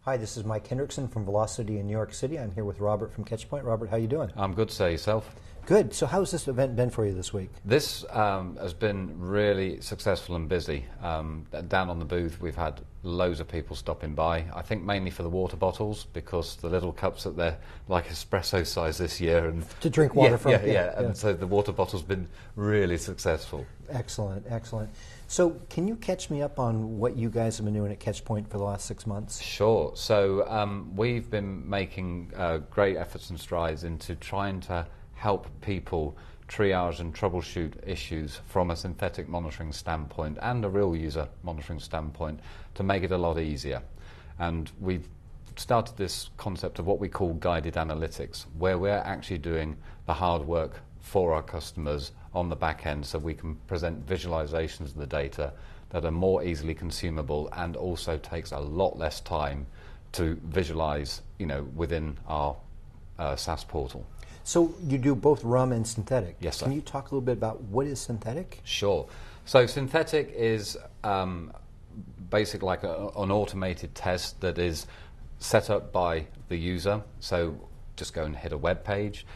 Hi, this is Mike Hendrickson from Velocity in New York City. I'm here with Robert from Catchpoint. Robert, how you doing? I'm good, sir. Yourself? Good. So how's this event been for you this week? This has been really successful and busy. Down on the booth, we've had loads of people stopping by. I think mainly for the water bottles, because the little cups that they're like espresso size this year. And to drink water from. Yeah. And so the water bottle's been really successful. Excellent, excellent. So can you catch me up on what you guys have been doing at Catchpoint for the last 6 months? Sure. So we've been making great efforts and strides into trying to help people triage and troubleshoot issues from a synthetic monitoring standpoint and a real user monitoring standpoint to make it a lot easier. And we've started this concept of what we call guided analytics, where we're actually doing the hard work for our customers on the back end, so we can present visualizations of the data that are more easily consumable and also takes a lot less time to visualize, within our SaaS portal. So you do both RUM and synthetic. Yes, sir. Can you talk a little bit about what is synthetic? Sure. So synthetic is basically like an automated test that is set up by the user. So just go and hit a web page,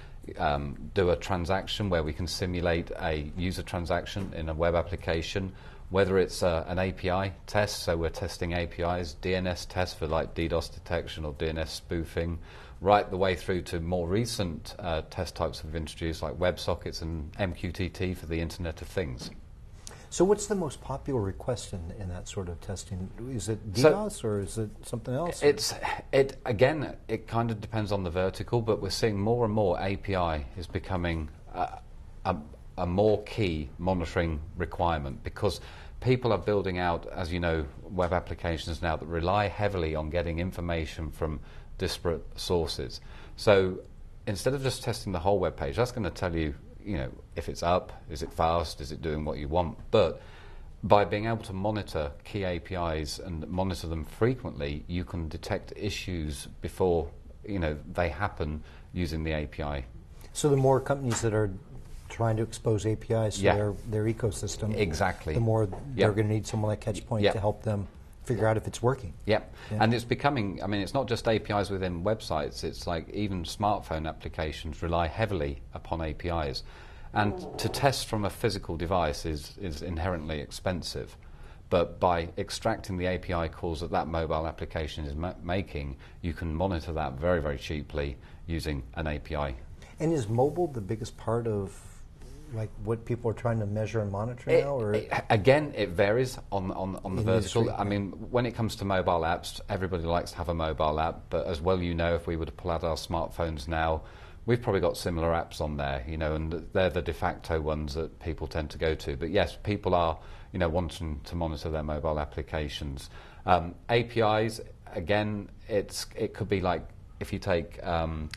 do a transaction where we can simulate a user transaction in a web application, whether it's an API test, so we're testing APIs, DNS tests for like DDoS detection or DNS spoofing, right the way through to more recent test types we've introduced like WebSockets and MQTT for the Internet of Things. So what's the most popular request in that sort of testing? Is it DDoS or is it something else? It kind of depends on the vertical, but we're seeing more and more API is becoming a more key monitoring requirement, because people are building out, as you know, web applications now that rely heavily on getting information from disparate sources. So instead of just testing the whole web page, that's going to tell you, if it's up, is it fast, is it doing what you want? But by being able to monitor key APIs and monitor them frequently, you can detect issues before, they happen using the API. So the more companies that are trying to expose APIs to their ecosystem, exactly, the more they're going to need someone like Catchpoint to help them figure out if it's working. And it's becoming, it's not just APIs within websites, it's like even smartphone applications rely heavily upon APIs. And to test from a physical device is inherently expensive. But by extracting the API calls that mobile application is making, you can monitor that very, very cheaply using an API. And is mobile the biggest part of what people are trying to measure and monitor now? Or again, it varies on the vertical. Industry, When it comes to mobile apps, everybody likes to have a mobile app, but as well, if we were to pull out our smartphones now, we've probably got similar apps on there, and they're the de facto ones that people tend to go to. But yes, people are, wanting to monitor their mobile applications. APIs, again, it could be like, if you take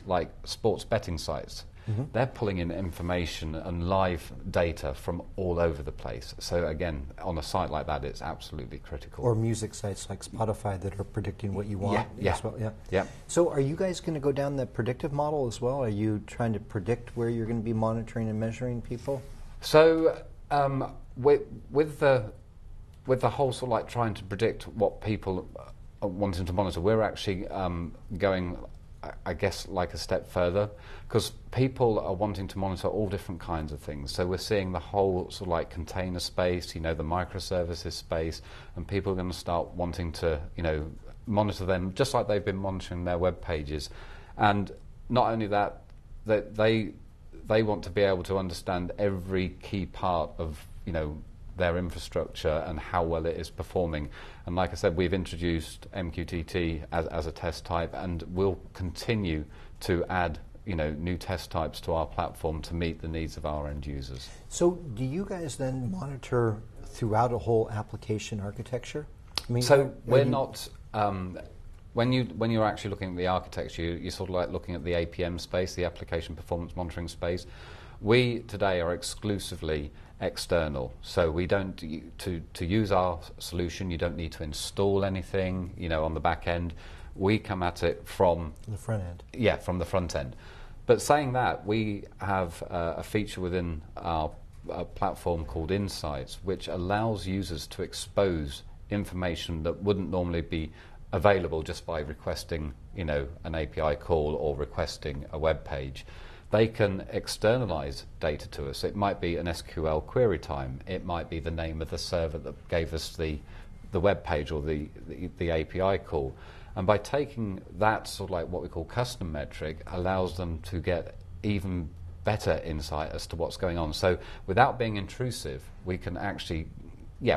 like sports betting sites, they're pulling in information and live data from all over the place. So again, on a site like that, it's absolutely critical. Or music sites like Spotify that are predicting what you want. Yeah. So are you guys going to go down the predictive model as well? Are you trying to predict where you're going to be monitoring and measuring people? So with the whole sort of like trying to predict what people are wanting to monitor, we're actually going, I guess, like a step further, because people are wanting to monitor all different kinds of things. So we're seeing the whole sort of like container space, the microservices space, and people are going to start wanting to, monitor them just like they've been monitoring their web pages. And not only that, they want to be able to understand every key part of, their infrastructure and how well it is performing. And like I said, we've introduced MQTT as a test type, and we'll continue to add new test types to our platform to meet the needs of our end users. So do you guys then monitor throughout a whole application architecture? So we're not... When you're actually looking at the architecture, you're sort of like looking at the APM space, the application performance monitoring space. We today are exclusively external, so we don't to use our solution. You don't need to install anything, on the back end. We come at it from the front end. Yeah, from the front end. But saying that, we have a feature within our platform called Insights, which allows users to expose information that wouldn't normally be available just by requesting, an API call or requesting a web page. They can externalize data to us. It might be an SQL query time. It might be the name of the server that gave us the web page or the API call. And by taking that sort of like what we call custom metric, allows them to get even better insight as to what's going on. So without being intrusive, we can actually,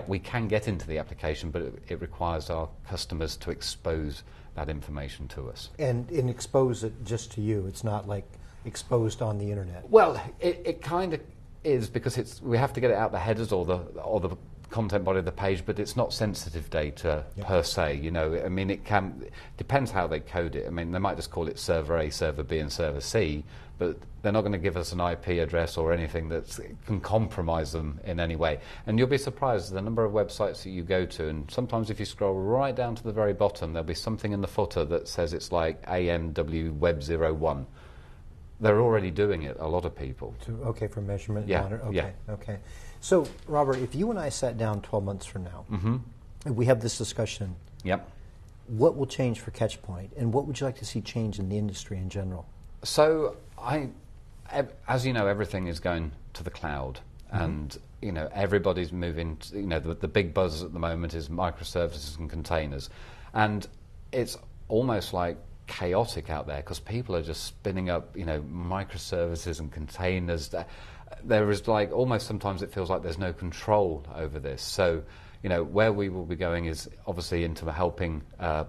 we can get into the application, but it requires our customers to expose that information to us. And expose it just to you. It's not like exposed on the internet. Well, it kind of is, because we have to get it out the headers or the content body of the page, but it's not sensitive data per se. It depends how they code it. They might just call it server A, server B, and server C, but they're not going to give us an IP address or anything that can compromise them in any way. And you'll be surprised at the number of websites that you go to, and sometimes if you scroll right down to the very bottom, there'll be something in the footer that says it's like AMW Web 01. They're already doing it, a lot of people. Okay, for measurement. Yeah, monitor. Okay, yeah. okay. So, Robert, if you and I sat down 12 months from now, and we have this discussion, what will change for Catchpoint, and what would you like to see change in the industry in general? So, as you know, everything is going to the cloud, and everybody's moving. The big buzz at the moment is microservices and containers, and it's almost like chaotic out there because people are just spinning up, microservices and containers. There is almost sometimes it feels like there's no control over this. So, where we will be going is obviously into helping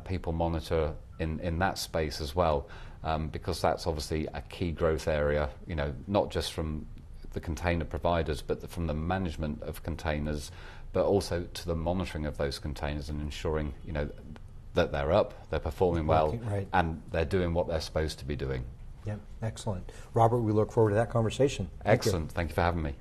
people monitor in that space as well, because that's obviously a key growth area, not just from the container providers, but from the management of containers, but also to the monitoring of those containers and ensuring, that they're up, they're performing well, right, and they're doing what they're supposed to be doing. Yeah, excellent. Robert, we look forward to that conversation. Excellent. Thank you for having me.